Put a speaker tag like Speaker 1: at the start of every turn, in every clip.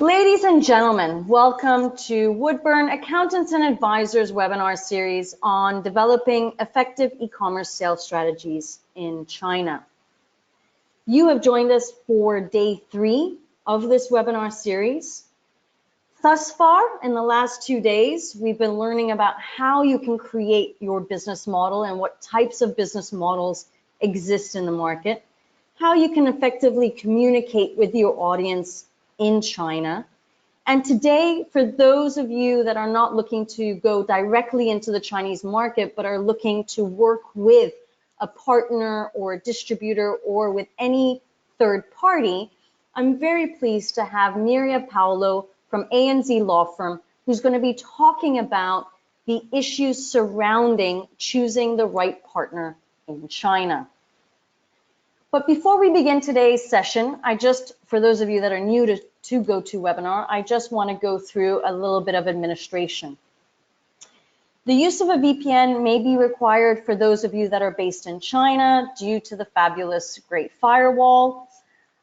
Speaker 1: Ladies and gentlemen, welcome to Woodburn Accountants and Advisors webinar series on developing effective e-commerce sales strategies in China. You have joined us for day 3 of this webinar series. Thus far, in the last 2 days, we've been learning about how you can create your business model and what types of business models exist in the market, how you can effectively communicate with your audience in China. And today, for those of you that are not looking to go directly into the Chinese market, but are looking to work with a partner or a distributor or with any third party, I'm very pleased to have Miriam Paolo from ANZ Law Firm, who's going to be talking about the issues surrounding choosing the right partner in China. But before we begin today's session, for those of you that are new to GoToWebinar, I just want to go through a little bit of administration. The use of a VPN may be required for those of you that are based in China due to the fabulous Great Firewall.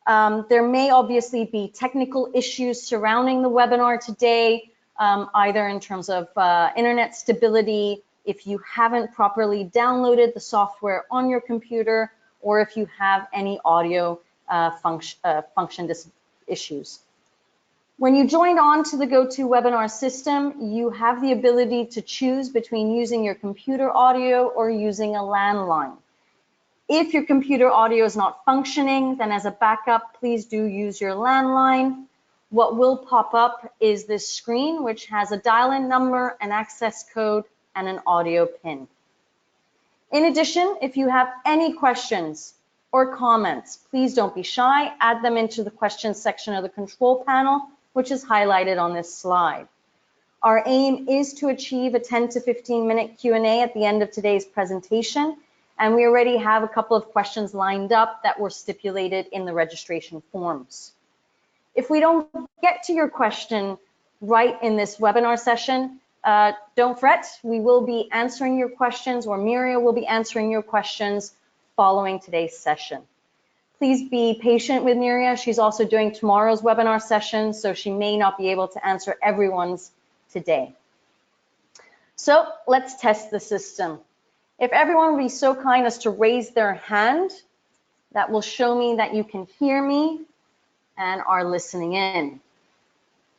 Speaker 1: There may obviously be technical issues surrounding the webinar today, either in terms of internet stability, if you haven't properly downloaded the software on your computer, or if you have any audio function issues. When you joined on to the GoToWebinar system, you have the ability to choose between using your computer audio or using a landline. If your computer audio is not functioning, then as a backup, please do use your landline. What will pop up is this screen, which has a dial-in number, an access code, and an audio pin. In addition, if you have any questions or comments, please don't be shy. Add them into the questions section of the control panel, which is highlighted on this slide. Our aim is to achieve a 10 to 15 minute Q&A at the end of today's presentation, and we already have a couple of questions lined up that were stipulated in the registration forms. If we don't get to your question right in this webinar session, don't fret, we will be answering your questions, or Miriam will be answering your questions following today's session. Please be patient with Miriam. She's also doing tomorrow's webinar session, so she may not be able to answer everyone's today. So let's test the system. If everyone will be so kind as to raise their hand, that will show me that you can hear me and are listening in.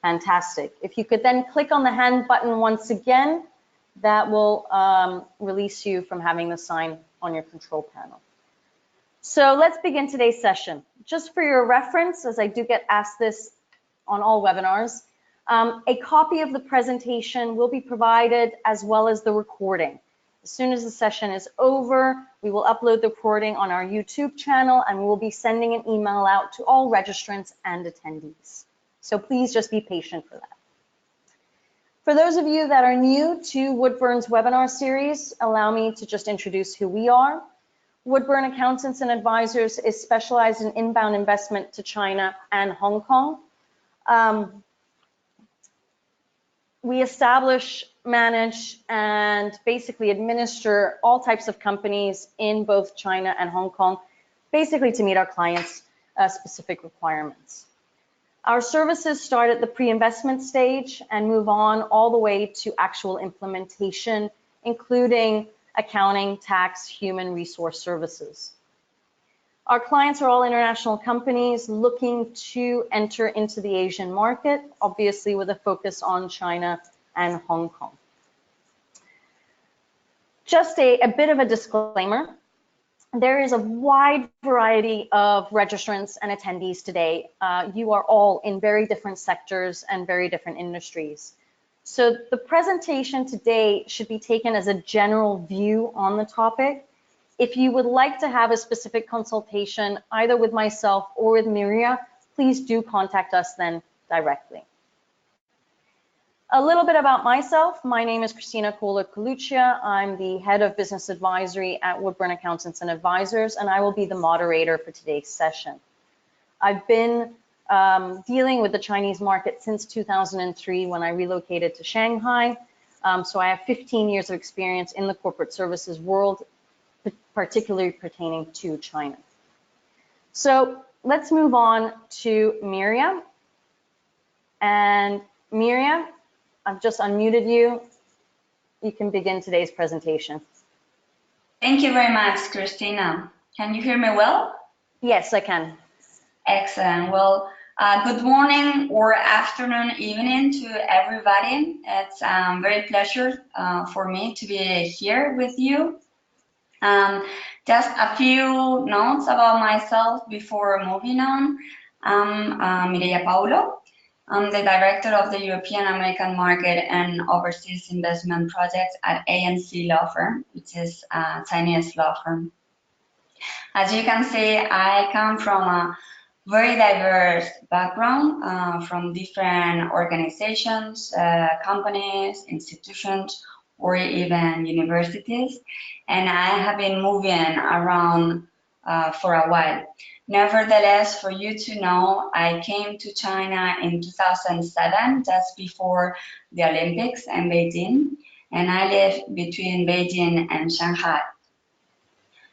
Speaker 1: Fantastic. If you could then click on the hand button once again, that will release you from having the sign on your control panel. So let's begin today's session. Just for your reference, as I do get asked this on all webinars, a copy of the presentation will be provided as well as the recording. As soon as the session is over, we will upload the recording on our YouTube channel, and we will be sending an email out to all registrants and attendees. So please just be patient for that. For those of you that are new to Woodburn's webinar series, allow me to just introduce who we are. Woodburn Accountants and Advisors is specialized in inbound investment to China and Hong Kong. We establish, manage, and basically administer all types of companies in both China and Hong Kong, basically to meet our clients' specific requirements. Our services start at the pre-investment stage and move on all the way to actual implementation, including accounting, tax, human resource services. Our clients are all international companies looking to enter into the Asian market, obviously with a focus on China and Hong Kong. Just a bit of a disclaimer. There is a wide variety of registrants and attendees today. You are all in very different sectors and very different industries. So the presentation today should be taken as a general view on the topic. If you would like to have a specific consultation, either with myself or with Miriam, please do contact us then directly. A little bit about myself. My name is Christina Coluccia. I'm the head of business advisory at Woodburn Accountants and Advisors, and I will be the moderator for today's session. I've been dealing with the Chinese market since 2003 when I relocated to Shanghai. So I have 15 years of experience in the corporate services world, particularly pertaining to China. So let's move on to Miriam. And Miriam, I've just unmuted you. You can begin today's presentation.
Speaker 2: Thank you very much, Christina. Can you hear me well?
Speaker 1: Yes, I can.
Speaker 2: Excellent. Well, good morning or afternoon, evening to everybody. It's very pleasure for me to be here with you. Just a few notes about myself before moving on. I'm Miriam Paulo. I'm the director of the European American Market and Overseas Investment Projects at ANC Law Firm, which is a Chinese law firm. As you can see, I come from a very diverse background from different organizations, companies, institutions, or even universities. And I have been moving around for a while. Nevertheless, for you to know, I came to China in 2007, just before the Olympics in Beijing, and I lived between Beijing and Shanghai.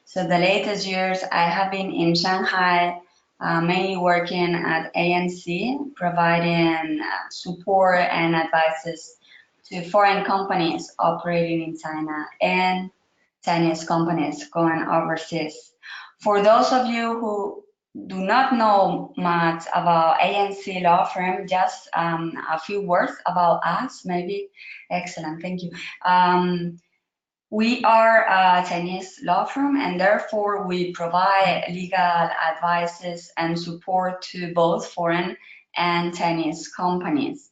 Speaker 2: So the latest years I have been in Shanghai, mainly working at ANC, providing support and advices to foreign companies operating in China and Chinese companies going overseas. For those of you who do not know much about ANC law firm, just a few words about us, maybe. Excellent, thank you. We are a Chinese law firm, and therefore we provide legal advices and support to both foreign and Chinese companies.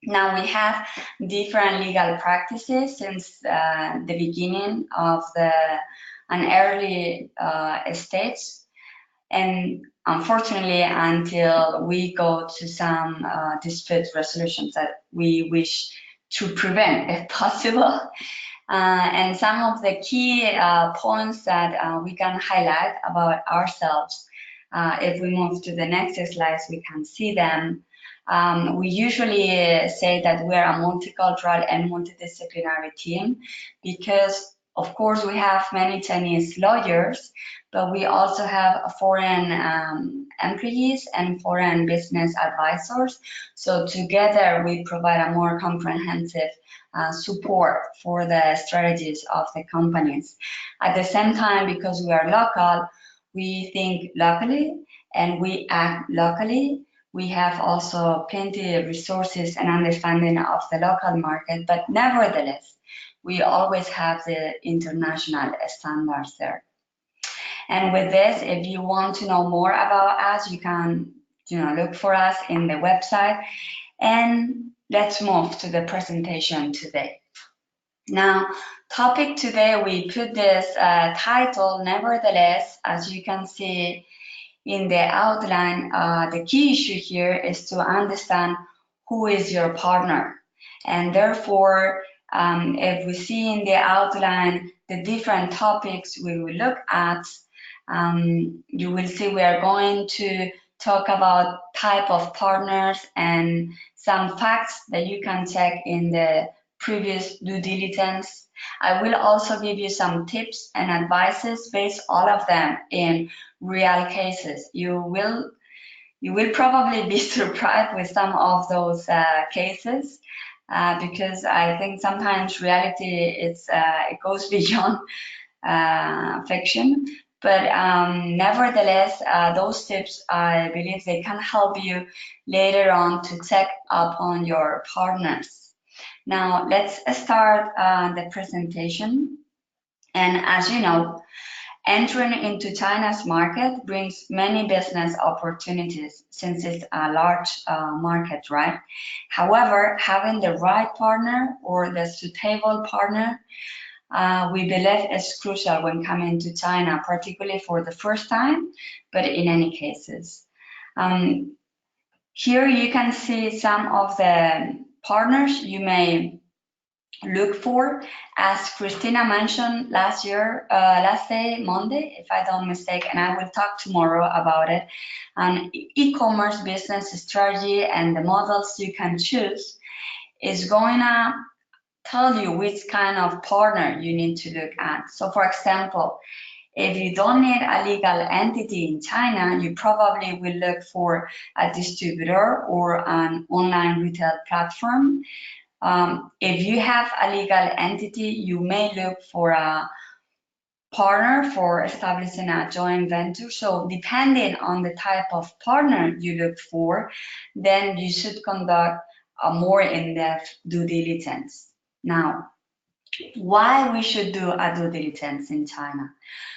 Speaker 2: Now we have different legal practices since the beginning of an early stage, and unfortunately until we go to some dispute resolutions that we wish to prevent if possible. And some of the key points that we can highlight about ourselves, if we move to the next slides, we can see them. We usually say that we're a multicultural and multidisciplinary team because, of course, we have many Chinese lawyers, but we also have foreign employees and foreign business advisors. So together we provide a more comprehensive support for the strategies of the companies. At the same time, because we are local, we think locally and we act locally. We have also plenty of resources and understanding of the local market, but nevertheless, we always have the international standards there. And with this, if you want to know more about us, you can look for us in the website. And let's move to the presentation today. Now, topic today, we put this title, nevertheless, as you can see in the outline, the key issue here is to understand who is your partner. And therefore, if we see in the outline the different topics we will look at, you will see we are going to talk about type of partners and some facts that you can check in the previous due diligence. I will also give you some tips and advices based all of them in real cases. You will probably be surprised with some of those cases because I think sometimes reality it goes beyond fiction. But nevertheless, those tips, I believe they can help you later on to check upon your partners. Now, let's start the presentation. And as you know, entering into China's market brings many business opportunities since it's a large market, right? However, having the right partner or the suitable partner we believe is crucial when coming to China, particularly for the first time, but in any cases. Here you can see some of the partners you may look for. As Christina mentioned last day, Monday, if I don't mistake, and I will talk tomorrow about it, e-commerce business strategy and the models you can choose is going to tell you which kind of partner you need to look at. So for example, If you don't need a legal entity in China, you probably will look for a distributor or an online retail platform. If you have a legal entity, you may look for a partner for establishing a joint venture. So depending on the type of partner you look for, then you should conduct a more in-depth due diligence. Now, why we should do a due diligence in China?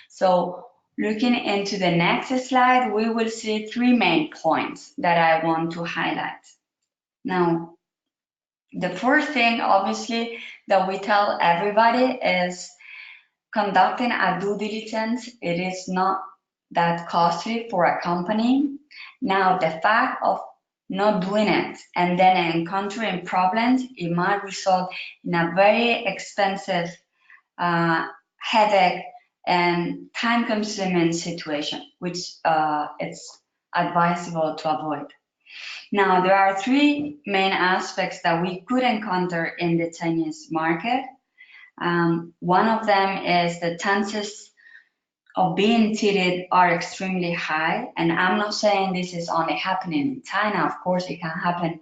Speaker 2: So looking into the next slide, we will see three main points that I want to highlight. Now, the first thing, obviously, that we tell everybody is conducting a due diligence. It is not that costly for a company. Now, the fact of not doing it and then encountering problems, it might result in a very expensive headache and time-consuming situation, which it's advisable to avoid. Now, there are three main aspects that we could encounter in the Chinese market. One of them is the chances of being cheated are extremely high, and I'm not saying this is only happening in China. Of course, it can happen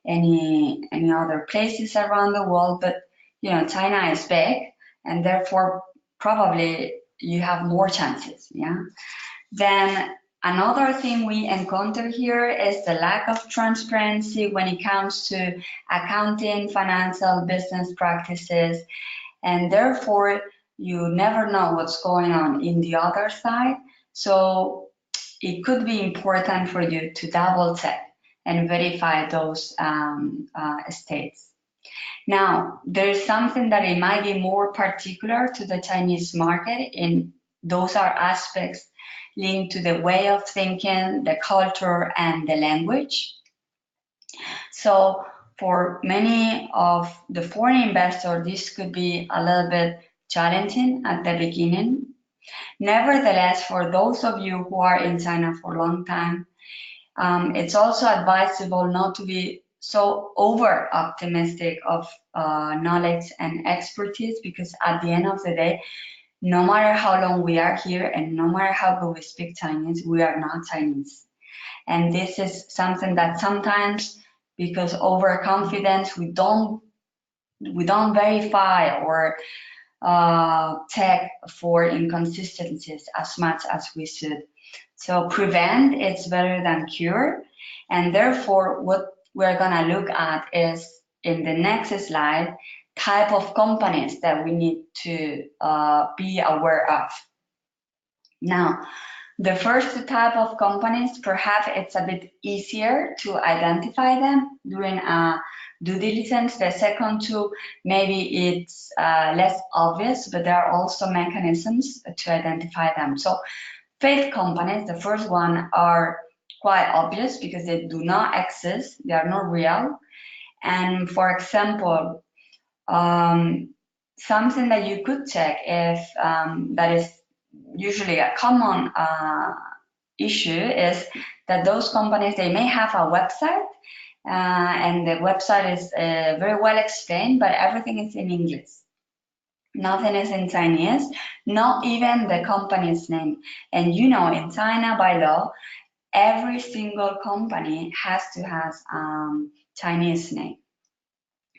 Speaker 2: any other places around the world, but you know, China is big, and therefore probably you have more chances. Yeah. Then another thing we encounter here is the lack of transparency when it comes to accounting, financial, business practices, and therefore you never know what's going on in the other side. So it could be important for you to double check and verify those states. Now, there's something that it might be more particular to the Chinese market, and those are aspects linked to the way of thinking, the culture, and the language. So for many of the foreign investors, this could be a little bit challenging at the beginning. Nevertheless, for those of you who are in China for a long time, it's also advisable not to be so over optimistic of knowledge and expertise, because at the end of the day, no matter how long we are here and no matter how good we speak Chinese, we are not Chinese. And this is something that sometimes, because overconfidence, we don't verify or check for inconsistencies as much as we should. So prevent it's better than cure, and therefore what we're gonna look at is, in the next slide, type of companies that we need to be aware of. Now, the first type of companies, perhaps it's a bit easier to identify them during a due diligence. The second two, maybe it's less obvious, but there are also mechanisms to identify them. So fake companies, the first one, are quite obvious because they do not exist, they are not real. And for example, something that you could check if that is usually a common issue is that those companies, they may have a website and the website is very well explained, but everything is in English. Nothing is in Chinese, not even the company's name. And you know, in China by law, every single company has to have Chinese name.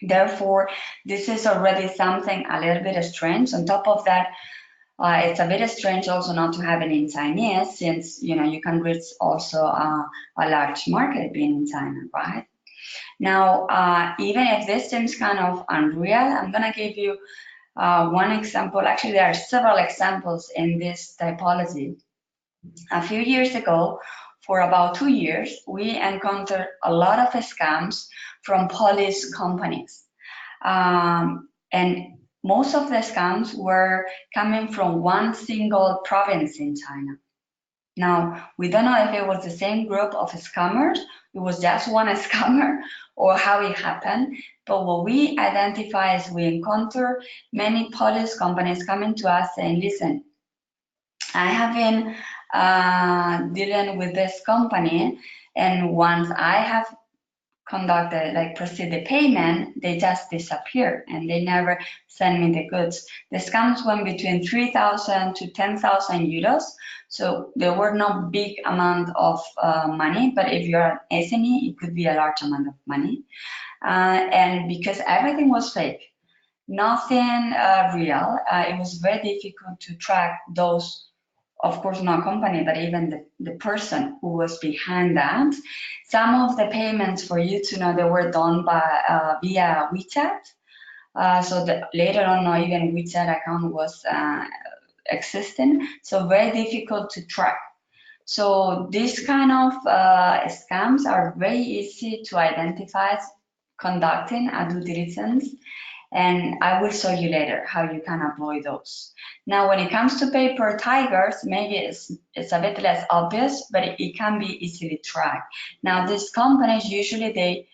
Speaker 2: Therefore, this is already something a little bit strange. On top of that, it's a bit strange also not to have it in Chinese, since you know you can reach also a large market being in China, right? Now, even if this seems kind of unreal, I'm gonna give you one example. Actually, there are several examples in this typology. A few years ago, for about 2 years, we encountered a lot of scams from police companies. And most of the scams were coming from one single province in China. Now, we don't know if it was the same group of scammers, it was just one scammer, or how it happened. But what we identify is we encounter many police companies coming to us saying, listen, I have been dealing with this company, and once I have proceed the payment, they just disappear and they never send me the goods. The scams went between 3,000 to 10,000 euros. So there were no big amount of money, but if you're an SME, it could be a large amount of money. And because everything was fake, nothing real, it was very difficult to track those, of course, not company, but even the person who was behind that. Some of the payments, for you to know, they were done by via WeChat. So that later on, not even WeChat account was existing. So very difficult to track. So these kind of scams are very easy to identify conducting a due diligence. And I will show you later how you can avoid those. Now, when it comes to paper tigers, maybe it's a bit less obvious, but it can be easily tracked. Now, these companies, usually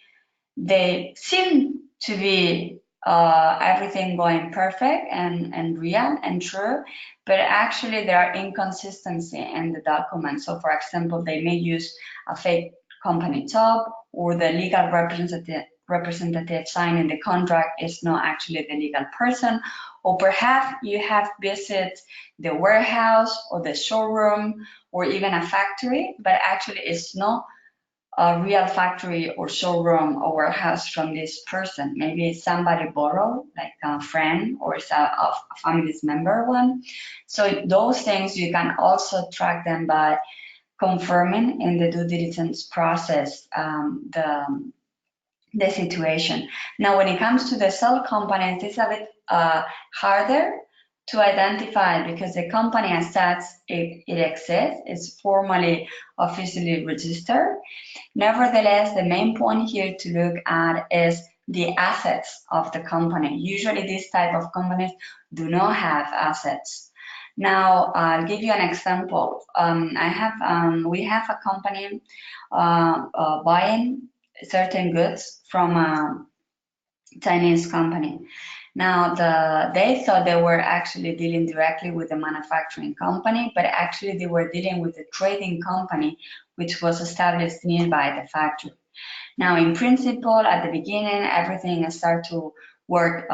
Speaker 2: they seem to be everything going perfect and real and true, but actually there are inconsistency in the documents. So, for example, they may use a fake company top, or the legal representative signing the contract is not actually the legal person, or perhaps you have visited the warehouse or the showroom or even a factory, but actually it's not a real factory or showroom or warehouse from this person. Maybe somebody borrowed, like a friend or a family's member one. So those things, you can also track them by confirming in the due diligence process the situation. Now, when it comes to the sell companies, it's a bit harder to identify, because the company as such, it exists, it's formally officially registered. Nevertheless, the main point here to look at is the assets of the company. Usually these type of companies do not have assets. Now, I'll give you an example. We have a company buying certain goods from a Chinese company. Now, they thought they were actually dealing directly with the manufacturing company, but actually they were dealing with a trading company, which was established nearby the factory. Now, in principle, at the beginning, everything started to work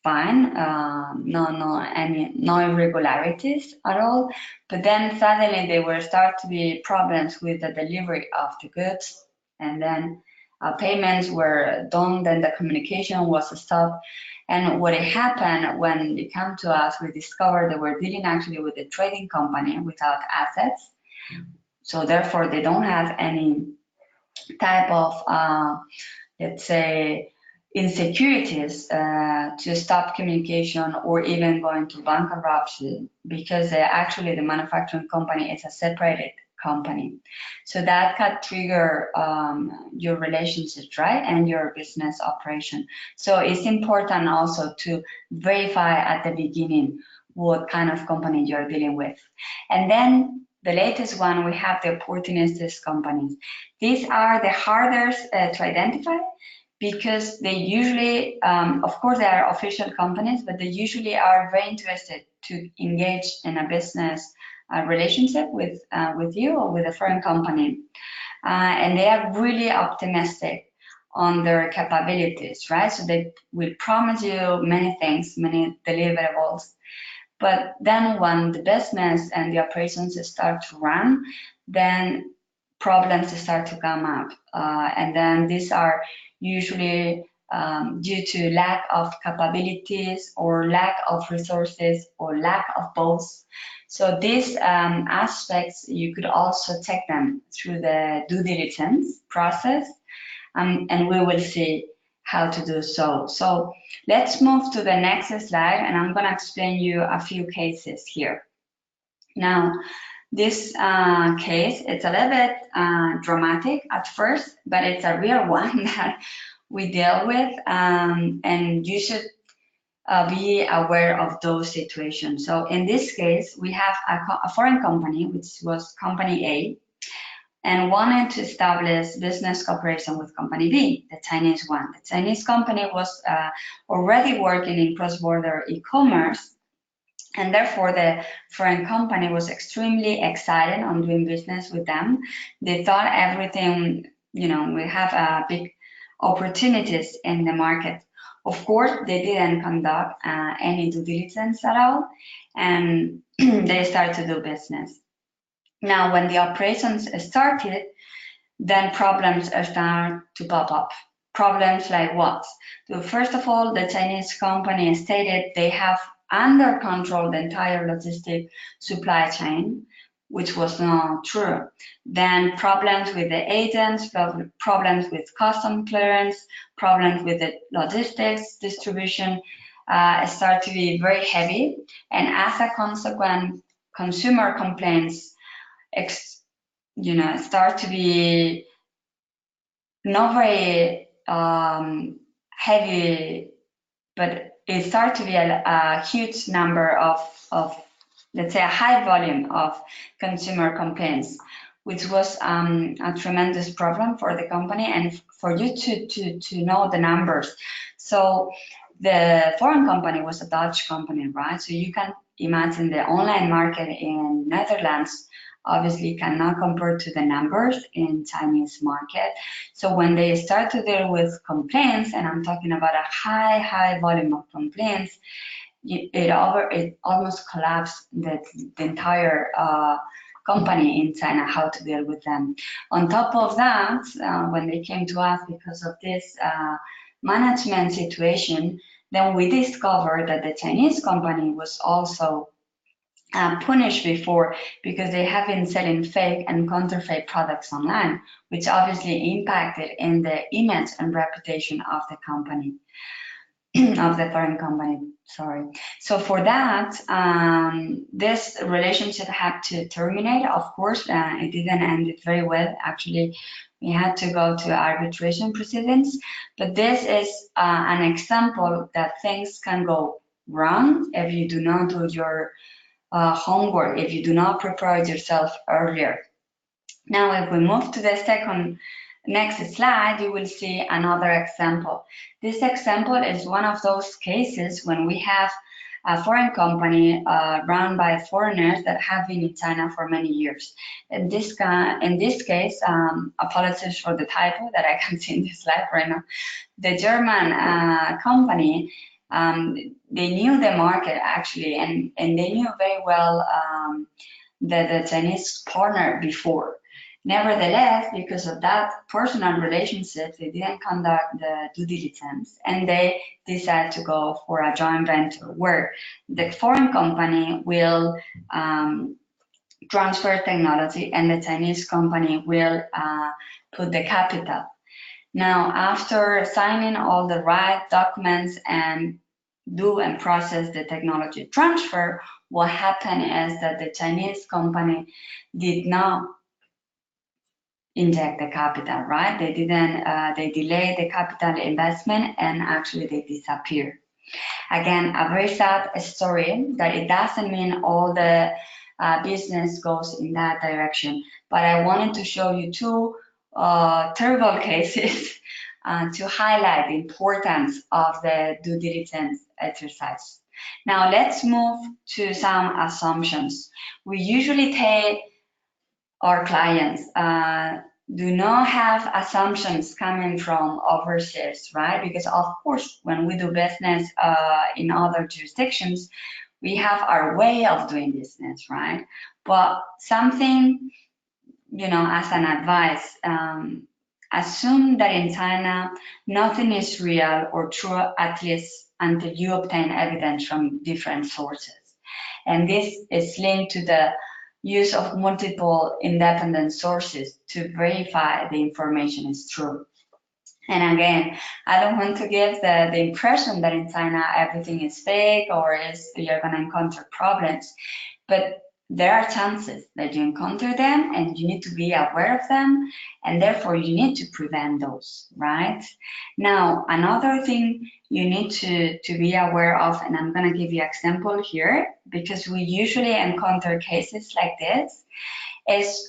Speaker 2: fine, no irregularities at all. But then suddenly there were start to be problems with the delivery of the goods, and then payments were done, then the communication was stopped. And what happened when they come to us, we discovered they were dealing actually with a trading company without assets. So therefore, they don't have any type of, let's say, insecurities to stop communication or even going to bankruptcy, because actually the manufacturing company is a separated company. So that can trigger your relationships, right, and your business operation. So it's important also to verify at the beginning what kind of company you're dealing with. And then the latest one, we have the opportunistic companies. These are the hardest to identify, because they usually, of course, they are official companies, but they usually are very interested to engage in a business relationship with you or with a foreign company. And they are really optimistic on their capabilities, right? So they will promise you many things, many deliverables. But then when the business and the operations start to run, then problems start to come up. And then these are usually due to lack of capabilities or lack of resources or lack of both. So these aspects, you could also check them through the due diligence process, and we will see how to do so. So let's move to the next slide, and I'm going to explain you a few cases here. Now, this case, it's a little bit dramatic at first, but it's a real one that we deal with, and you should be aware of those situations. So in this case, we have a foreign company, which was Company A, and wanted to establish business cooperation with Company B, the Chinese one. The Chinese company was already working in cross-border e-commerce, and therefore the foreign company was extremely excited on doing business with them. They thought everything we have big opportunities in the market. Of course, they didn't conduct any due diligence at all, and they started to do business. Now, when the operations started, then problems start to pop up. Problems like what? So first of all, the Chinese company stated they have under control the entire logistic supply chain, which was not true. Then problems with the agents, problems with custom clearance, problems with the logistics distribution start to be very heavy. And as a consequence, consumer complaints start to be not very heavy, but it started to be a huge number of, let's say, a high volume of consumer complaints, which was a tremendous problem for the company and for you to know the numbers. So the foreign company was a Dutch company, right? So you can imagine the online market in Netherlands obviously cannot compare to the numbers in Chinese market. So when they start to deal with complaints, and I'm talking about a high volume of complaints, it almost collapsed the entire company in China, how to deal with them. On top of that, when they came to us because of this management situation, then we discovered that the Chinese company was also punished before because they have been selling fake and counterfeit products online, which obviously impacted in the image and reputation of the company, of the foreign company, sorry. So for that, this relationship had to terminate. Of course, it didn't end it very well. Actually, we had to go to arbitration proceedings, but this is an example that things can go wrong if you do not do your homework, if you do not prepare yourself earlier. Now, if we move to the next slide, you will see another example. This example is one of those cases when we have a foreign company run by foreigners that have been in China for many years. In this case, apologies for the typo that I can see in this slide right now. The German company, they knew the market actually, and they knew very well the Chinese partner before. Nevertheless, because of that personal relationship, they didn't conduct the due diligence, and they decided to go for a joint venture where the foreign company will transfer technology and the Chinese company will put the capital. Now, after signing all the right documents and do and process the technology transfer, what happened is that the Chinese company did not inject the capital, right? They didn't, they delayed the capital investment and actually they disappeared. Again, a very sad story that it doesn't mean all the business goes in that direction, but I wanted to show you two terrible cases to highlight the importance of the due diligence exercise. Now let's move to some assumptions. We usually take our clients do not have assumptions coming from overseas, right? Because of course, when we do business in other jurisdictions, we have our way of doing business, right? But something, as an advice, assume that in China, nothing is real or true, at least until you obtain evidence from different sources. And this is linked to the use of multiple independent sources to verify the information is true. And again, I don't want to give the impression that in China everything is fake or you're going to encounter problems, but there are chances that you encounter them and you need to be aware of them, and therefore you need to prevent those, right? Now, another thing you need to be aware of, and I'm going to give you an example here, because we usually encounter cases like this, is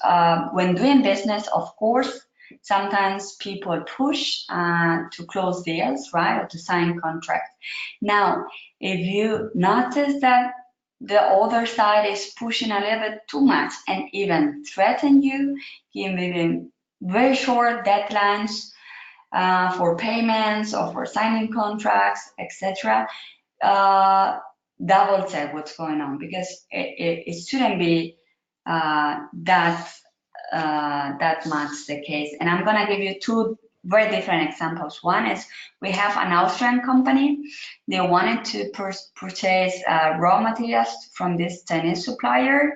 Speaker 2: when doing business, of course, sometimes people push to close deals, right, or to sign contracts. Now, if you notice that the other side is pushing a little bit too much and even threaten you, give very short deadlines for payments or for signing contracts, etc. Double check what's going on, because it shouldn't be that much the case. And I'm gonna give you two very different examples. One is, we have an Austrian company. They wanted to purchase raw materials from this Chinese supplier,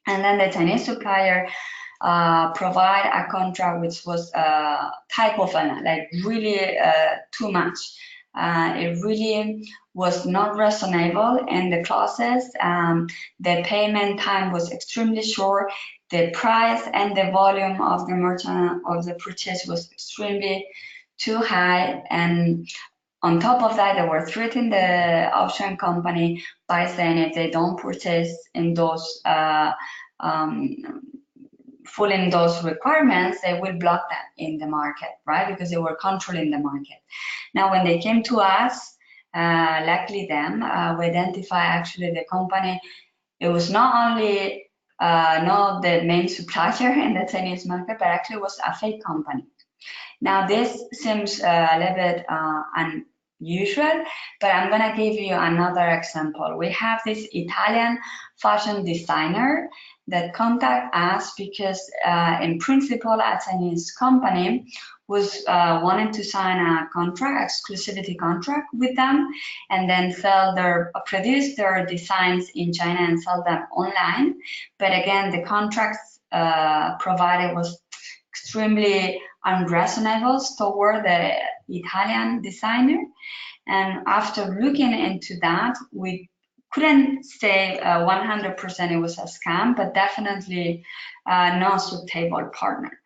Speaker 2: and then the Chinese supplier provide a contract which was type of like really too much. It really was not reasonable in the clauses. The payment time was extremely short. The price and the volume of the merchant of the purchase was extremely too high. And on top of that, they were threatening the Austrian company by saying if they don't purchase in those fulfilling those requirements, they will block that in the market, right? Because they were controlling the market. Now, when they came to us, luckily them, we identify actually the company. It was not only not the main supplier in the Chinese market, but actually was a fake company. Now, this seems a little bit unusual, but I'm gonna give you another example. We have this Italian fashion designer that contact us because in principle, a Chinese company was wanting to sign a contract, exclusivity contract with them, and then produce their designs in China and sell them online. But again, the contracts provided was extremely unreasonable toward the Italian designer. And after looking into that, we couldn't say 100% it was a scam, but definitely not suitable partner.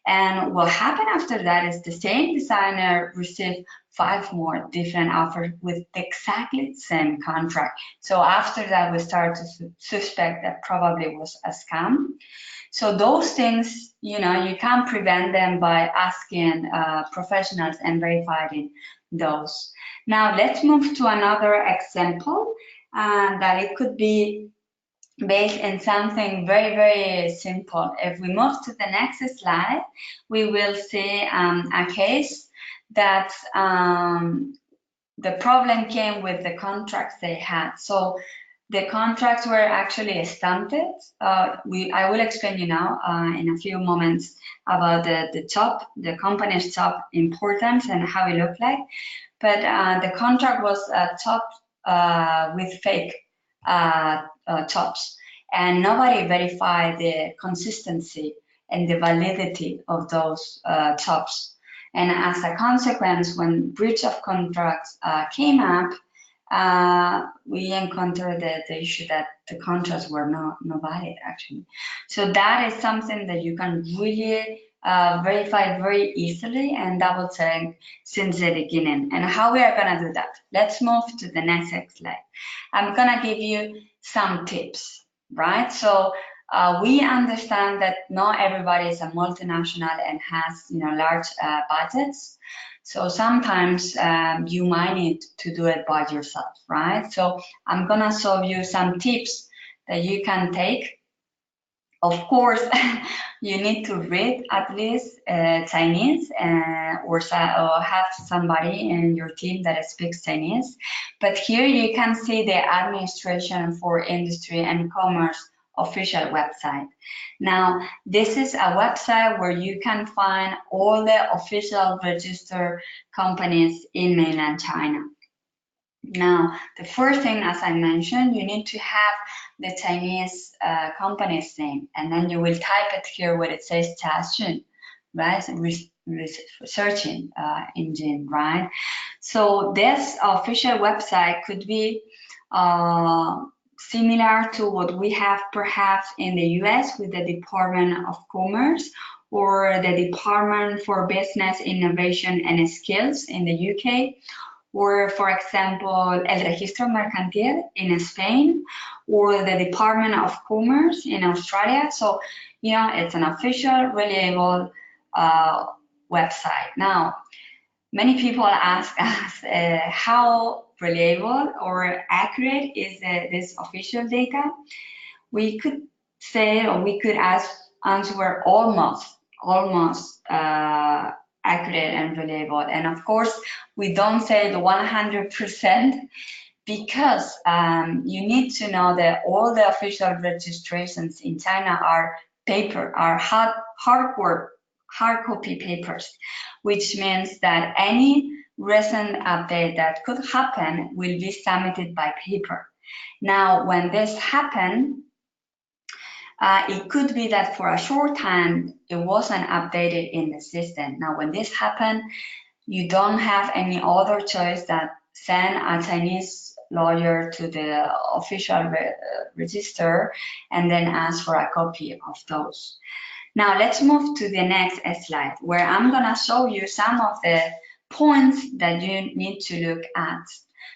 Speaker 2: And what happened after that is the same designer received 5 more different offers with the exactly same contract. So after that, we started to suspect that probably was a scam. So those things, you can't prevent them by asking professionals and verifying those. Now let's move to another example that it could be based in something very, very simple. If we move to the next slide, we will see a case that the problem came with the contracts they had. So the contracts were actually stunted. I will explain you now in a few moments about the company's top importance and how it looked like. But the contract was topped with fake tops, and nobody verified the consistency and the validity of those tops. And as a consequence, when breach of contracts came up, we encountered the issue that the contracts were not valid, actually. So that is something that you can really verify very easily and double check since the beginning. And how we are gonna do that? Let's move to the next slide. I'm gonna give you some tips, right? So we understand that not everybody is a multinational and has large budgets. So sometimes you might need to do it by yourself, right? So I'm gonna show you some tips that you can take. Of course, you need to read at least Chinese or have somebody in your team that speaks Chinese. But here you can see the Administration for Industry and Commerce official website. Now, this is a website where you can find all the official registered companies in mainland China. Now, the first thing, as I mentioned, you need to have the Chinese company's name, and then you will type it here where it says Jiaxun, right? Searching engine, right? So this official website could be similar to what we have perhaps in the US with the Department of Commerce or the Department for Business, Innovation and Skills in the UK, or for example, El Registro Mercantil in Spain, or the Department of Commerce in Australia. So, it's an official, reliable website. Now, many people ask us how reliable or accurate is this official data. We could say, or we could answer almost, almost accurate and reliable. And of course, we don't say the 100% because you need to know that all the official registrations in China are paper, are hard copy papers, which means that any recent update that could happen will be submitted by paper. Now, when this happens, it could be that for a short time, it wasn't updated in the system. Now, when this happens, you don't have any other choice that send a Chinese lawyer to the official register and then ask for a copy of those. Now, let's move to the next slide, where I'm gonna show you some of the points that you need to look at.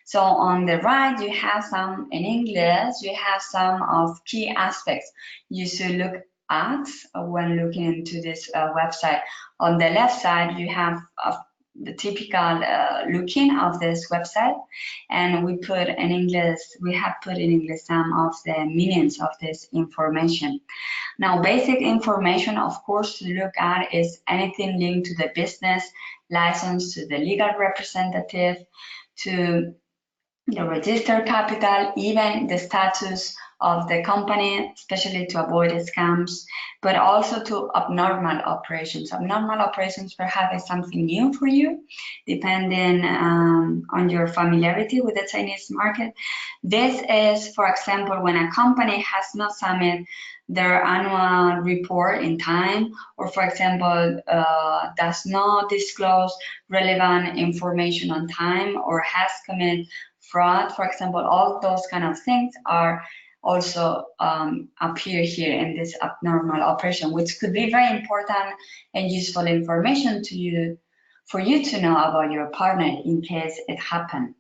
Speaker 2: So on the right, you have some in English, you have some of key aspects you should look at when looking into this website. On the left side, you have the typical looking of this website, and we put in English, we have put in English some of the meanings of this information. Now, basic information, of course, to look at is anything linked to the business license, to the legal representative, to the registered capital, even the status of the company, especially to avoid scams, but also to abnormal operations. Abnormal operations perhaps is something new for you, depending on your familiarity with the Chinese market. This is, for example, when a company has not submitted their annual report in time, or for example, does not disclose relevant information on time, or has committed fraud, for example. All those kind of things are also appear here in this abnormal operation, which could be very important and useful information to you, for you to know about your partner in case it happened.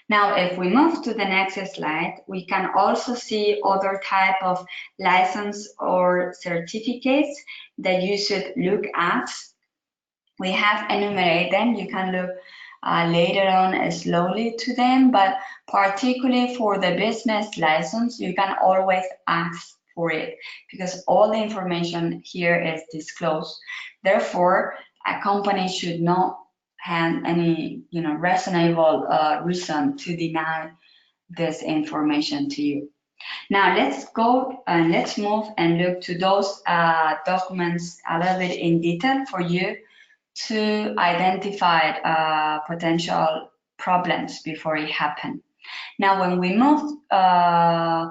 Speaker 2: Now, if we move to the next slide, we can also see other type of license or certificates that you should look at. We have enumerated them. You can look later on slowly to them, but particularly for the business license, you can always ask for it because all the information here is disclosed. Therefore, a company should not have any reasonable reason to deny this information to you. Now let's go and let's move and look to those documents a little bit in detail for you to identify potential problems before it happens. Now, when we move to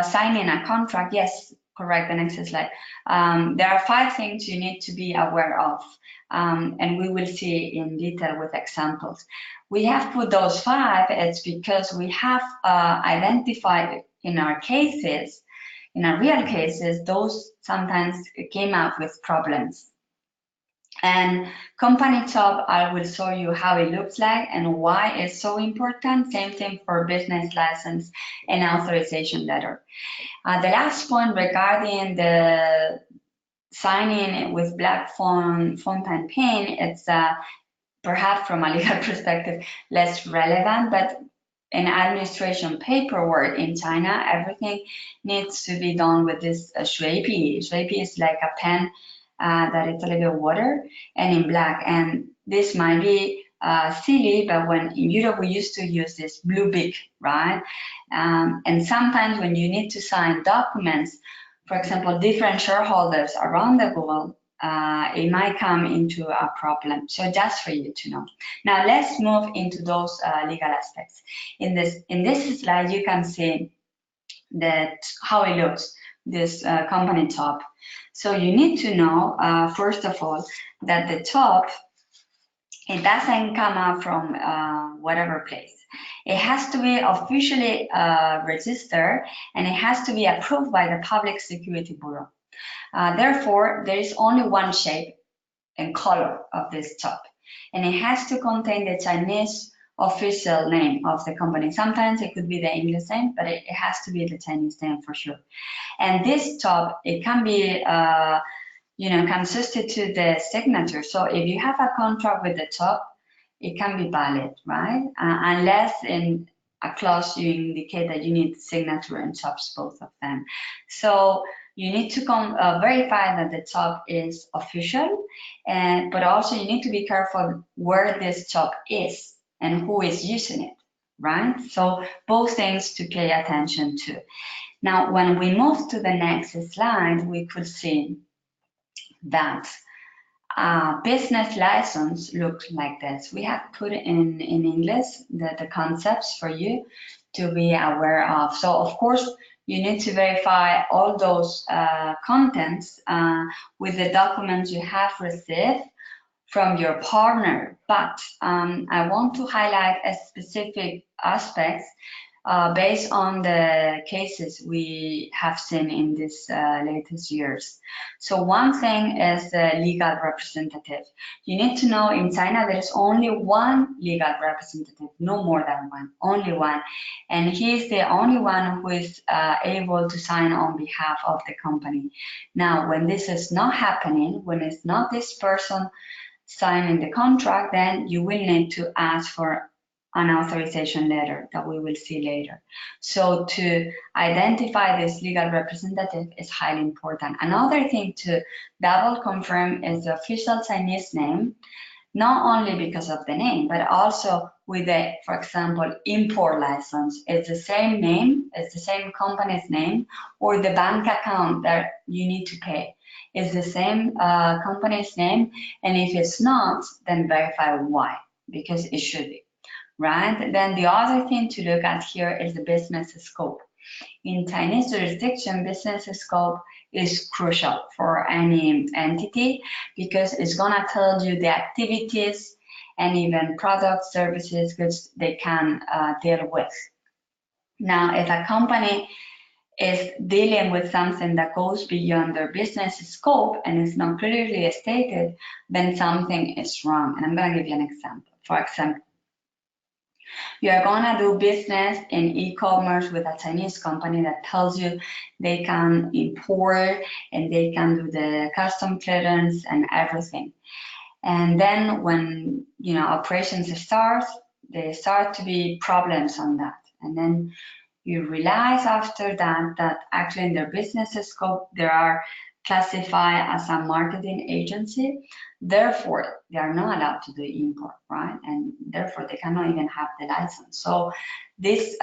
Speaker 2: signing a contract, yes, correct, the next slide. There are 5 things you need to be aware of, and we will see in detail with examples. We have put those 5, it's because we have identified in our cases, in our real cases, those sometimes came up with problems. And company top, I will show you how it looks like and why it's so important. Same thing for business license and authorization letter. The last point regarding the signing with black font and pen, it's perhaps from a legal perspective less relevant, but in administration paperwork in China, everything needs to be done with this shuipi. Shuipi is like a pen that it's a little bit water and in black. And this might be silly, but when in Europe we used to use this blue bic, right? And sometimes when you need to sign documents, for example, different shareholders around the world, it might come into a problem. So just for you to know. Now let's move into those legal aspects. In this slide, you can see that how it looks, this company top. So you need to know, first of all, that the top, it doesn't come up from whatever place. It has to be officially registered and it has to be approved by the Public Security Bureau. Therefore, there is only one shape and color of this top, and it has to contain the Chinese official name of the company. Sometimes it could be the English name, but it has to be the Chinese name for sure. And this top, it can be, can substitute the signature. So if you have a contract with the top, it can be valid, right? Unless in a clause you indicate that you need signature and tops, both of them. So you need to verify that the job is official, but also you need to be careful where this job is and who is using it, right? So both things to pay attention to. Now, when we move to the next slide, we could see that business license looks like this. We have put in English the concepts for you to be aware of. So of course, you need to verify all those contents with the documents you have received from your partner. But I want to highlight a specific aspects based on the cases we have seen in these latest years. So one thing is the legal representative. You need to know in China there is only one legal representative, no more than one, only one. And he is the only one who is able to sign on behalf of the company. Now, when this is not happening, when it's not this person signing the contract, then you will need to ask for an authorization letter that we will see later. So to identify this legal representative is highly important. Another thing to double confirm is the official Chinese name, not only because of the name, but also with the, for example, import license. It's the same name, it's the same company's name, or the bank account that you need to pay is the same company's name. And if it's not, then verify why, because it should be. Right? Then the other thing to look at here is the business scope. In Chinese jurisdiction, business scope is crucial for any entity because it's gonna tell you the activities and even products, services, goods they can deal with. Now, if a company is dealing with something that goes beyond their business scope and is not clearly stated, then something is wrong. And I'm gonna give you an example. For example, you are gonna do business in e-commerce with a Chinese company that tells you they can import and they can do the custom clearance and everything. And then when operations start, there start to be problems on that. And then you realize after that actually in their business scope they are classified as a marketing agency. Therefore, they are not allowed to do import, right? And therefore, they cannot even have the license. So these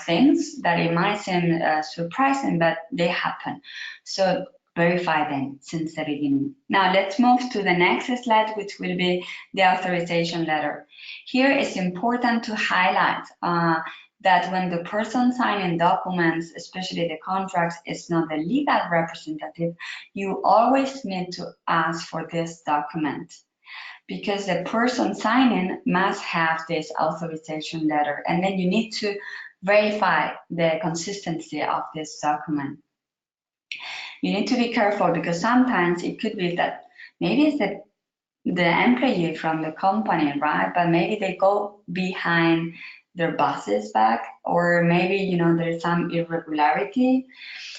Speaker 2: things that it might seem surprising, but they happen. So verify them since the beginning. Now let's move to the next slide, which will be the authorization letter. Here it's important to highlight that when the person signing documents, especially the contracts, is not the legal representative, you always need to ask for this document because the person signing must have this authorization letter, and then you need to verify the consistency of this document. You need to be careful because sometimes it could be that maybe it's the employee from the company, right? But maybe they go behind their boss's back, or maybe there's some irregularity.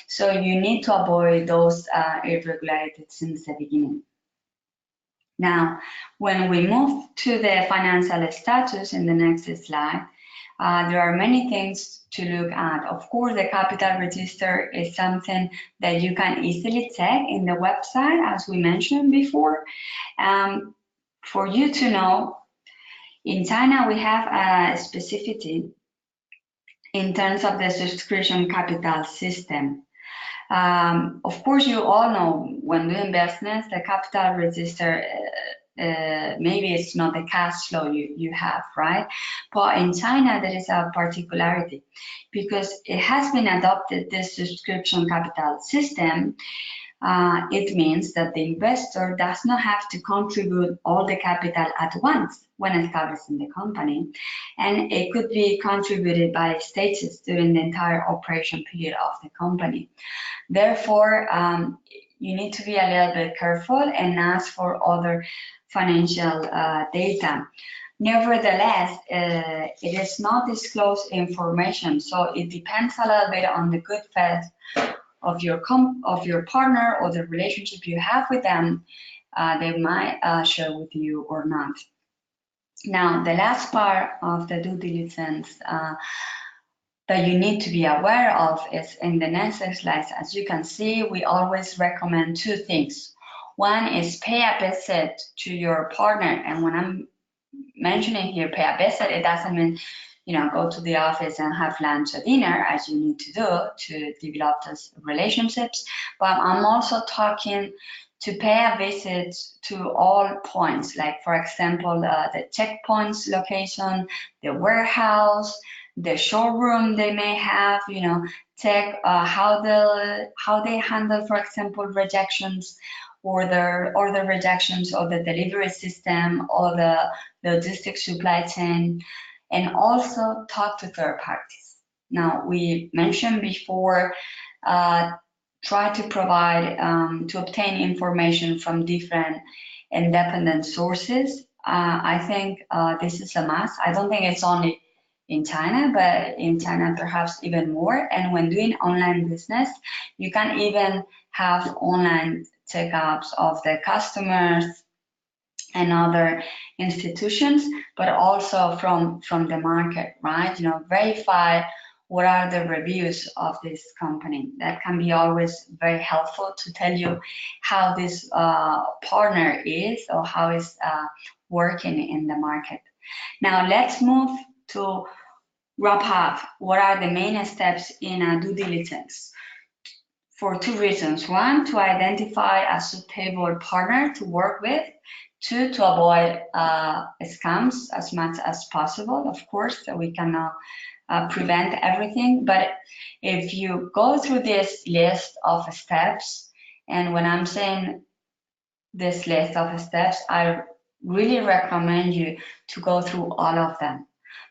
Speaker 2: So you need to avoid those irregularities since the beginning. Now, when we move to the financial status in the next slide, there are many things to look at. Of course, the capital register is something that you can easily check in the website, as we mentioned before. For you to know, in China, we have a specificity in terms of the subscription capital system. Of course, you all know when doing business, the capital register, maybe it's not the cash flow you have, right? But in China, there is a particularity because it has been adopted, this subscription capital system. It means that the investor does not have to contribute all the capital at once when establishing the company, and it could be contributed by stages during the entire operation period of the company. Therefore, you need to be a little bit careful and ask for other financial data. Nevertheless, it is not disclosed information, so it depends a little bit on the good faith of your partner or the relationship you have with them. They might share with you or not. Now, the last part of the due diligence that you need to be aware of is in the next slides. As you can see, we always recommend two things. One is pay a visit to your partner. And when I'm mentioning here pay a visit, it doesn't mean, go to the office and have lunch or dinner as you need to do to develop those relationships. But I'm also talking to pay a visit to all points, like for example, the checkpoints location, the warehouse, the showroom they may have, check how they handle, for example, rejections or the order rejections or the delivery system or the logistics supply chain, and also talk to third parties. Now, we mentioned before, try to provide, to obtain information from different independent sources. I think this is a must. I don't think it's only in China, but in China perhaps even more. And when doing online business, you can even have online checkups of the customers and other institutions, but also from the market, right? Verify what are the reviews of this company. That can be always very helpful to tell you how this partner is or how it's working in the market. Now let's move to wrap up. What are the main steps in a due diligence? For two reasons. One, to identify a suitable partner to work with. Two, to avoid scams as much as possible. Of course, we cannot prevent everything, but if you go through this list of steps, and when I'm saying this list of steps, I really recommend you to go through all of them.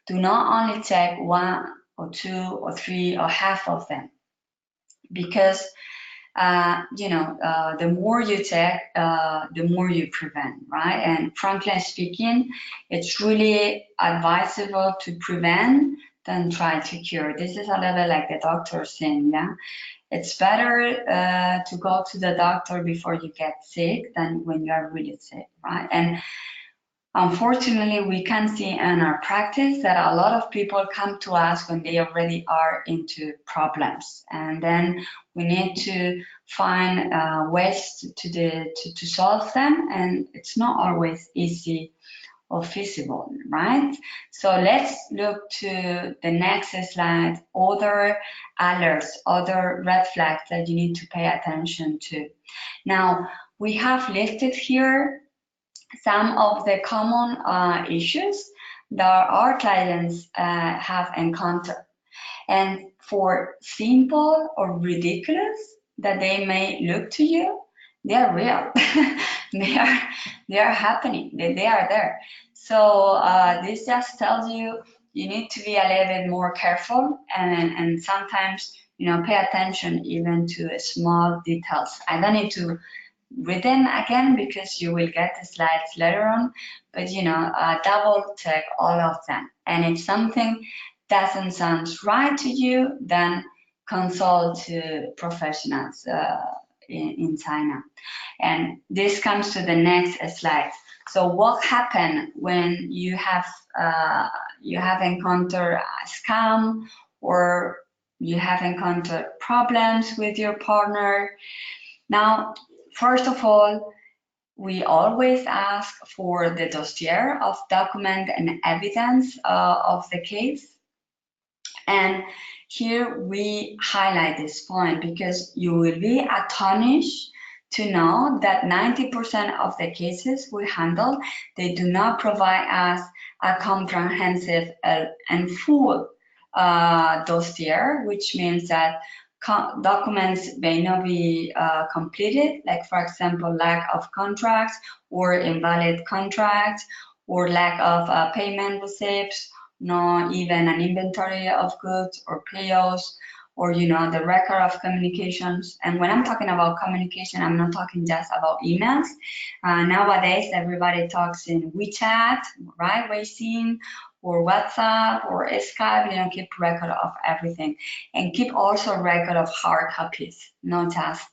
Speaker 2: Do not only check one or two or three or half of them, because the more you check, the more you prevent, right? And frankly speaking, it's really advisable to prevent than try to cure. This is a little like the doctor saying, yeah? It's better to go to the doctor before you get sick than when you are really sick, right? And unfortunately, we can see in our practice that a lot of people come to us when they already are into problems, and then we need to find ways to solve them, and it's not always easy or feasible, right? So let's look to the next slide, other alerts, other red flags that you need to pay attention to. Now, we have listed here some of the common issues that our clients have encountered. And for simple or ridiculous that they may look to you, they are real. they are happening. They are there. So this just tells you need to be a little bit more careful and sometimes pay attention even to small details. I don't need to read them again because you will get the slides later on, but double check all of them. And if something doesn't sound right to you, then consult to professionals in China. And this comes to the next slide. So what happened when you have encountered a scam or you have encountered problems with your partner? Now, first of all, we always ask for the dossier of document and evidence of the case. And here we highlight this point because you will be astonished to know that 90% of the cases we handle, they do not provide us a comprehensive and full dossier, which means that documents may not be completed, like for example, lack of contracts or invalid contracts or lack of payment receipts, not even an inventory of goods or POs, or the record of communications. And when I'm talking about communication, I'm not talking just about emails. Nowadays, everybody talks in WeChat, right? Weixin, or WhatsApp or Skype, keep record of everything. And keep also record of hard copies, not just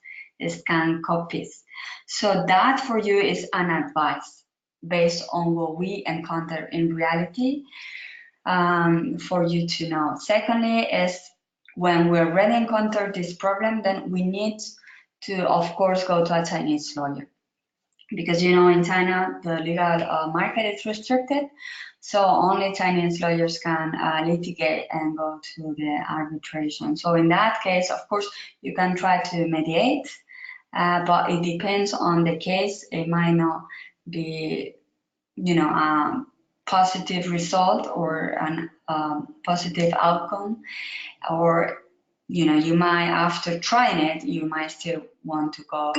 Speaker 2: scanned copies. So that for you is an advice based on what we encounter in reality. for you to know. Secondly is when we already encounter this problem, then we need to, of course, go to a Chinese lawyer. Because, you know, in China, the legal market is restricted. So only Chinese lawyers can litigate and go to the arbitration. So in that case, of course, you can try to mediate, but it depends on the case. It might not be, you know, a positive result or a positive outcome, or, you know, you might, after trying it, you might still want to go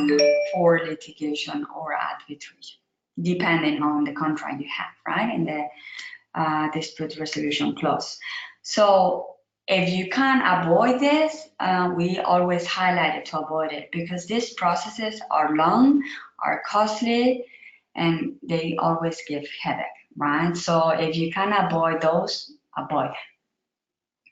Speaker 2: for litigation or arbitration, depending on the contract you have, right, in the dispute resolution clause. So if you can avoid this, we always highlight it to avoid it, because these processes are long, are costly, and they always give headache, right? So if you can avoid those, avoid it.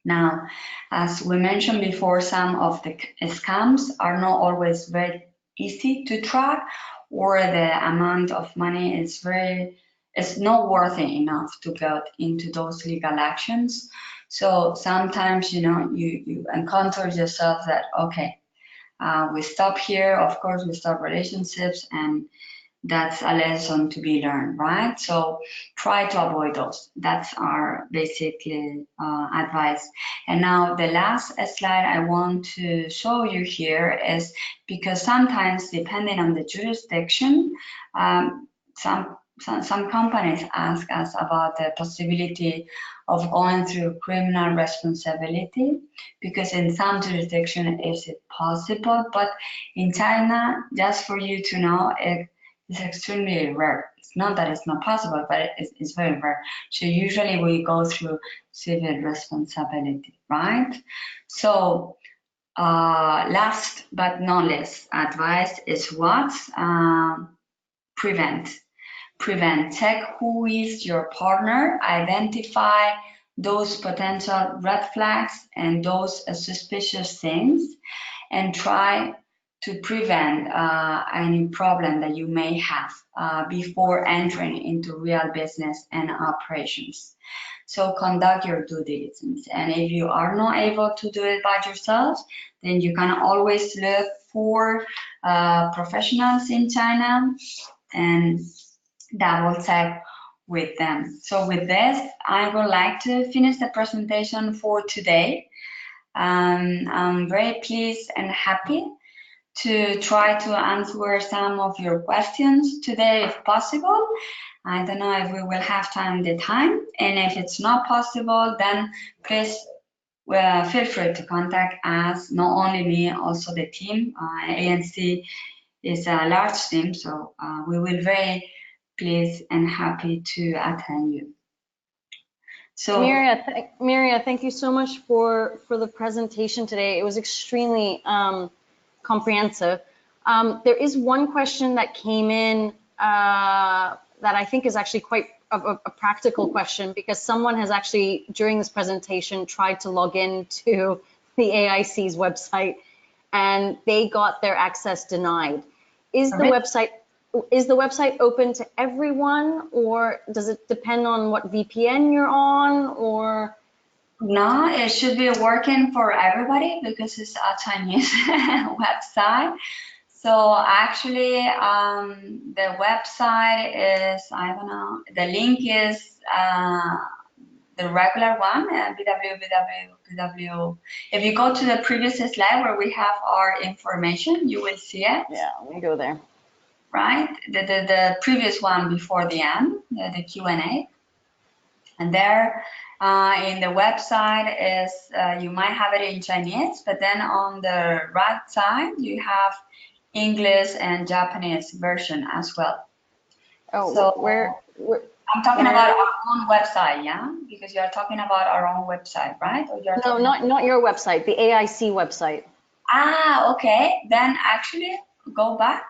Speaker 2: Now, as we mentioned before, some of the scams are not always very easy to track, or the amount of money is it's not worthy enough to get into those legal actions. So sometimes, you know, you encounter yourself that, okay, we stop here, of course, we stop relationships, and that's a lesson to be learned, right? So try to avoid those. That's our basically advice. And now the last slide I want to show you here is, because sometimes, depending on the jurisdiction, some companies ask us about the possibility of going through criminal responsibility, because in some jurisdiction is it possible, but in China, just for you to know, it's extremely rare. It's not that it's not possible, but it's very rare. So usually we go through civil responsibility, right? So last but not least, advice is what? Prevent. Check who is your partner, identify those potential red flags and those suspicious things, and try to prevent any problem that you may have before entering into real business and operations. So conduct your due diligence. And if you are not able to do it by yourself, then you can always look for professionals in China and double check with them. So with this, I would like to finish the presentation for today. I'm very pleased and happy to try to answer some of your questions today if possible. I don't know if we will have time, and if it's not possible, then please feel free to contact us, not only me, also the team. ANC is a large team, so we will very pleased and happy to attend you. So
Speaker 1: Miriam, thank you so much for the presentation today. It was extremely comprehensive. There is one question that came in that I think is actually quite a practical question, because someone has actually, during this presentation, tried to log into the AIC's website and they got their access denied. Is the website open to everyone, or does it depend on what VPN you're on, or?
Speaker 2: No, it should be working for everybody because it's a Chinese website. So actually, the website is, I don't know, the link is the regular one, www. If you go to the previous slide where we have our information, you will see it.
Speaker 1: Yeah, let me go there.
Speaker 2: Right, the previous one before the end, the Q&A. And there in the website is, you might have it in Chinese, but then on the right side, you have English and Japanese version as well.
Speaker 1: Oh,
Speaker 2: so
Speaker 1: where
Speaker 2: I'm talking about our own website, yeah? Because you're talking about our own website, right? Or you're
Speaker 1: no, not your website, the AIC website.
Speaker 2: Ah, okay. Then actually go back.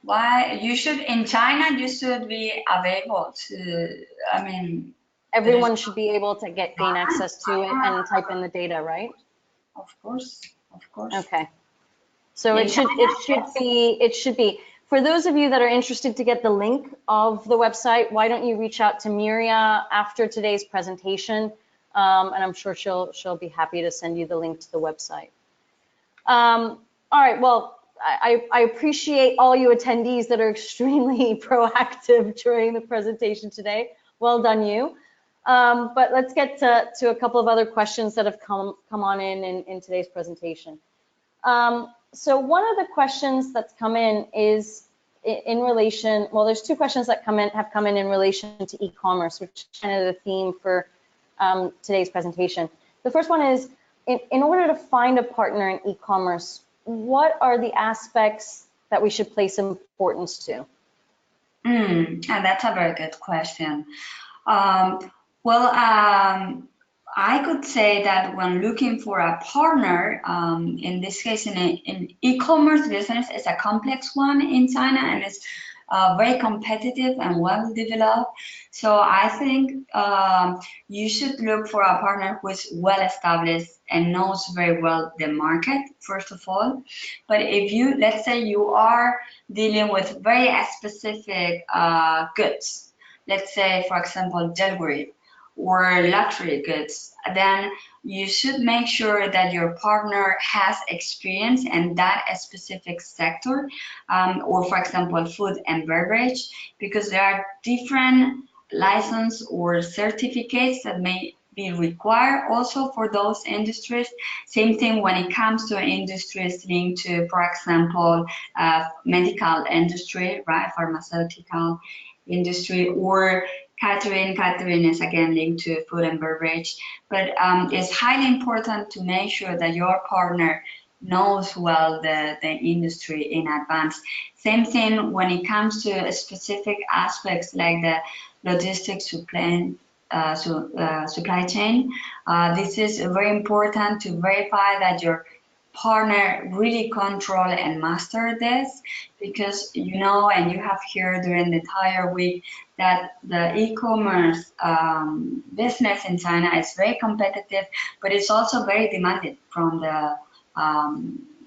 Speaker 2: Why you should, in China, you should be available to, I mean,
Speaker 1: everyone should be able to gain access to it and type in the data, right?
Speaker 2: Of course.
Speaker 1: Okay. So it should be For those of you that are interested to get the link of the website, why don't you reach out to Miriam after today's presentation, and I'm sure she'll be happy to send you the link to the website. All right, well, I appreciate all you attendees that are extremely proactive during the presentation today. Well done, you. But let's get to a couple of other questions that have come on in today's presentation. So one of the questions that's come in is in relation, well, there's two questions that have come in relation to e-commerce, which is kind of the theme for today's presentation. The first one is, in order to find a partner in e-commerce, what are the aspects that we should place importance to?
Speaker 2: And that's a very good question. I could say that when looking for a partner, in this case, in e-commerce business, is a complex one in China, and it's very competitive and well developed. So I think you should look for a partner who is well established and knows very well the market, first of all. But if you, let's say you are dealing with very specific goods, let's say, for example, jewelry or luxury goods, then you should make sure that your partner has experience in that specific sector, or for example, food and beverage, because there are different license or certificates that may be required also for those industries. Same thing when it comes to industries linked to, for example, medical industry, right, pharmaceutical industry, or catering. Catering is again linked to food and beverage, but it's highly important to make sure that your partner knows well the industry in advance. Same thing when it comes to specific aspects like the logistics supply chain. This is very important to verify that your partner really control and master this, because you know, and you have heard during the entire week, that the e-commerce business in China is very competitive, but it's also very demanded from the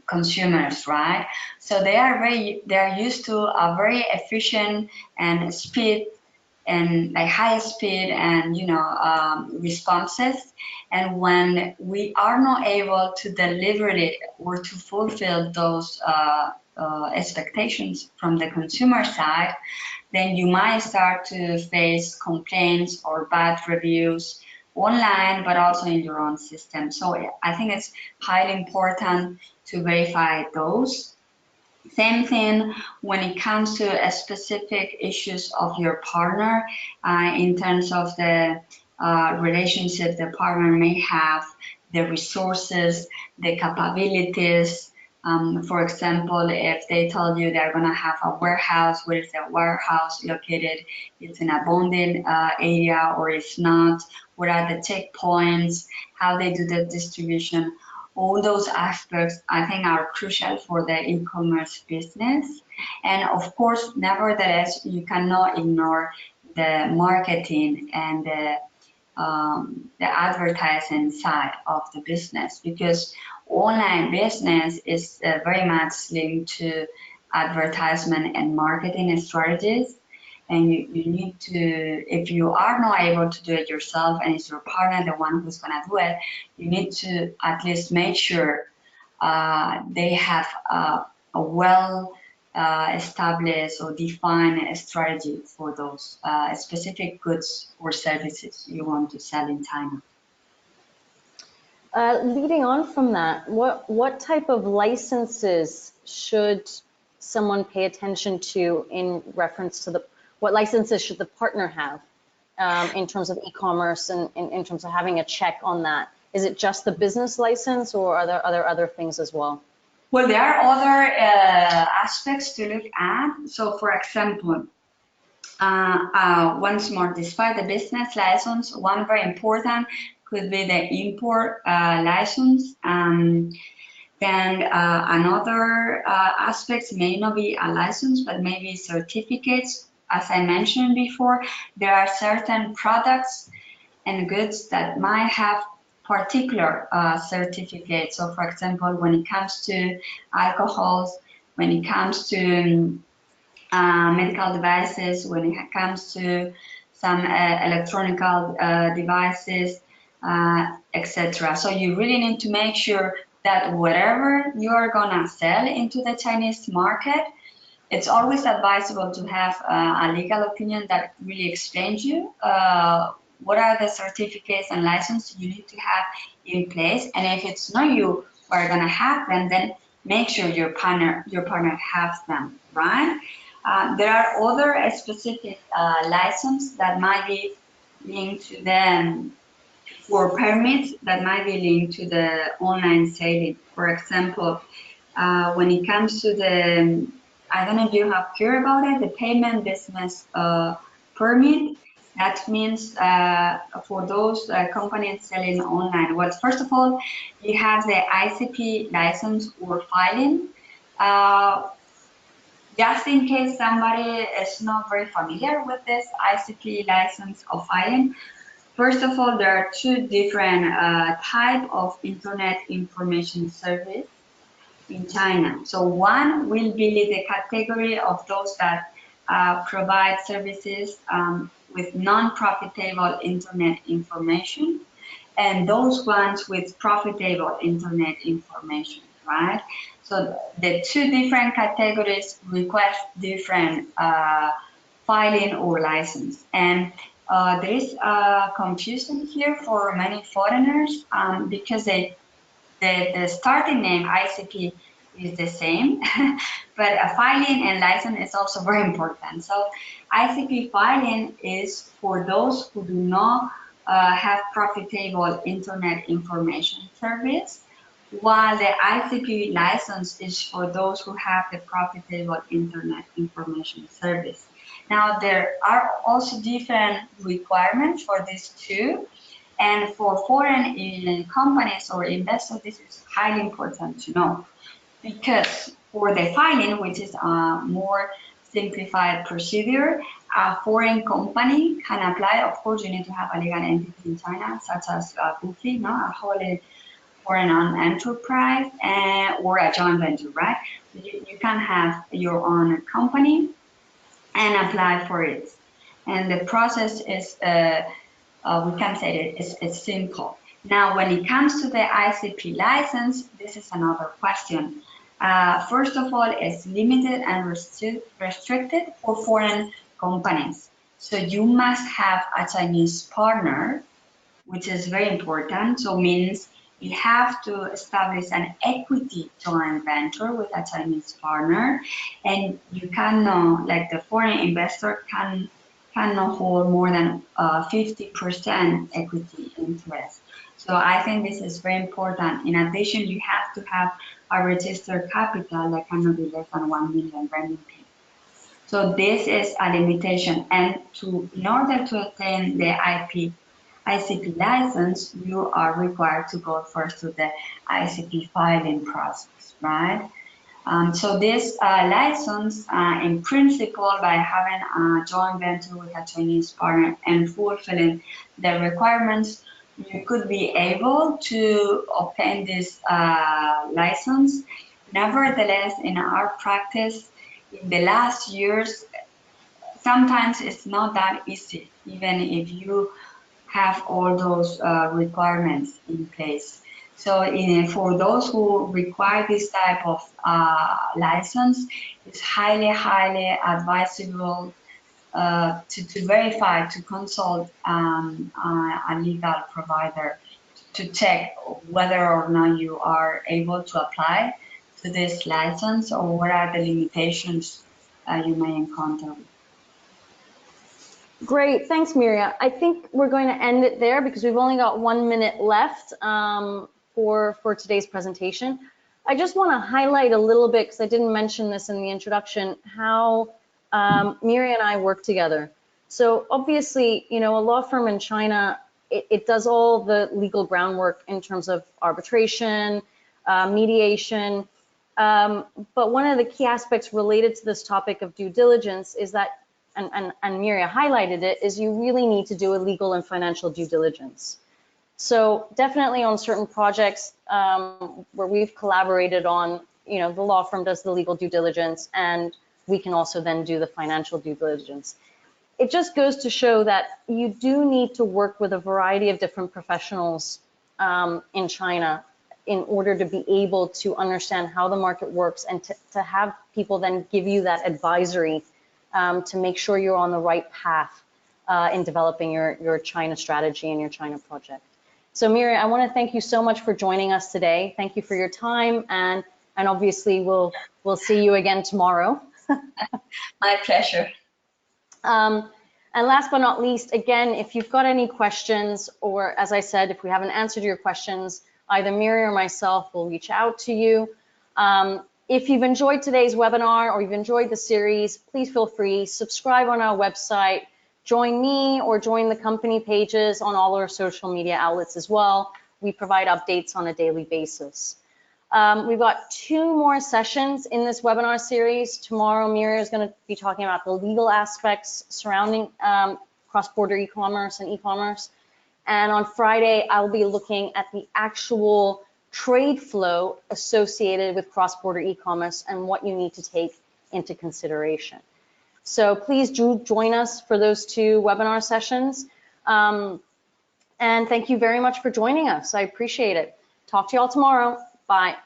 Speaker 2: consumers, right? So they are used to a very efficient and speed and like high speed and responses. And when we are not able to deliver it or to fulfill those expectations from the consumer side, then you might start to face complaints or bad reviews online, but also in your own system. So I think it's highly important to verify those. Same thing when it comes to specific issues of your partner, in terms of the relationship the partner may have, the resources, the capabilities. For example, if they told you they're going to have a warehouse, where is the warehouse located? It's in a bonded area or it's not? What are the checkpoints? How they do the distribution? All those aspects, I think, are crucial for the e-commerce business. And of course, nevertheless, you cannot ignore the marketing and the advertising side of the business, because online business is very much linked to advertisement and marketing strategies. And you need to, if you are not able to do it yourself and it's your partner the one who's going to do it, you need to at least make sure they have a well established or defined strategy for those specific goods or services you want to sell in China.
Speaker 1: Leading on from that, what type of licenses should someone pay attention to in reference to what licenses should the partner have in terms of e-commerce and in terms of having a check on that? Is it just the business license, or are there other things as well?
Speaker 2: Well, there are other aspects to look at. So, for example, once more, despite the business license, one very important could be the import license. Then another aspect may not be a license, but maybe certificates. As I mentioned before, there are certain products and goods that might have particular certificates. So, for example, when it comes to alcohols, when it comes to medical devices, when it comes to some electronic devices, etc. So you really need to make sure that whatever you are gonna sell into the Chinese market, it's always advisable to have a legal opinion that really explains you what are the certificates and licenses you need to have in place, and if it's not you who are gonna have them, then make sure your partner has them, right? There are other specific licenses that might be linked to them for permits that might be linked to the online selling. For example, when it comes to the, I don't know if you have heard about it, the payment business permit. That means for those companies selling online. Well, first of all, you have the ICP license or filing. Just in case somebody is not very familiar with this ICP license or filing, first of all, there are two different type of internet information service in China. So one will be the category of those that provide services with non-profitable internet information, and those ones with profitable internet information, right? So the two different categories request different filing or license. And there is confusion here for many foreigners because the starting name ICP is the same, but a filing and license is also very important. So ICP filing is for those who do not have profitable internet information service, while the ICP license is for those who have the profitable internet information service. Now, there are also different requirements for these two. And for foreign companies or investors, this is highly important to know, because for the filing, which is a more simplified procedure, a foreign company can apply. Of course, you need to have a legal entity in China, such as Bufi, no, a wholly foreign enterprise, or a joint venture, right? You can have your own company and apply for it. And the process is we can say that it's simple. Now, when it comes to the ICP license, this is another question. First of all, it's limited and restricted for foreign companies. So you must have a Chinese partner, which is very important. So means you have to establish an equity joint venture with a Chinese partner, and you cannot, like the foreign investor cannot hold more than 50% equity interest. So I think this is very important. In addition, you have to have a registered capital that cannot be less than 1 million renminbi. So this is a limitation. And in order to obtain the ICP license, you are required to go first to the ICP filing process, right? So this license, in principle, by having a joint venture with a Chinese partner and fulfilling the requirements, you could be able to obtain this license. Nevertheless, in our practice, in the last years, sometimes it's not that easy, even if you have all those requirements in place. So for those who require this type of license, it's highly, highly advisable to verify, to consult a legal provider to check whether or not you are able to apply to this license, or what are the limitations you may encounter.
Speaker 1: Great, thanks, Miriam. I think we're going to end it there because we've only got 1 minute left for today's presentation. I just want to highlight a little bit, because I didn't mention this in the introduction, how Miriam and I work together. So obviously, you know, a law firm in China, it does all the legal groundwork in terms of arbitration, mediation. But one of the key aspects related to this topic of due diligence is that, and Miriam highlighted it, is you really need to do a legal and financial due diligence. So definitely on certain projects where we've collaborated on, you know, the law firm does the legal due diligence, and we can also then do the financial due diligence. It just goes to show that you do need to work with a variety of different professionals in China in order to be able to understand how the market works, and to have people then give you that advisory to make sure you're on the right path in developing your China strategy and your China project. So Miriam, I want to thank you so much for joining us today. Thank you for your time, and obviously we'll see you again tomorrow.
Speaker 2: My pleasure.
Speaker 1: And last but not least, again, if you've got any questions, or as I said, if we haven't answered your questions, either Miriam or myself will reach out to you. If you've enjoyed today's webinar or you've enjoyed the series, please feel free, subscribe on our website, join me or join the company pages on all our social media outlets as well. We provide updates on a daily basis. We've got 2 more sessions in this webinar series. Tomorrow, Miriam is going to be talking about the legal aspects surrounding cross-border e-commerce and e-commerce. And on Friday, I'll be looking at the actual trade flow associated with cross-border e-commerce and what you need to take into consideration. So please do join us for those 2 webinar sessions. And thank you very much for joining us. I appreciate it. Talk to you all tomorrow. Bye.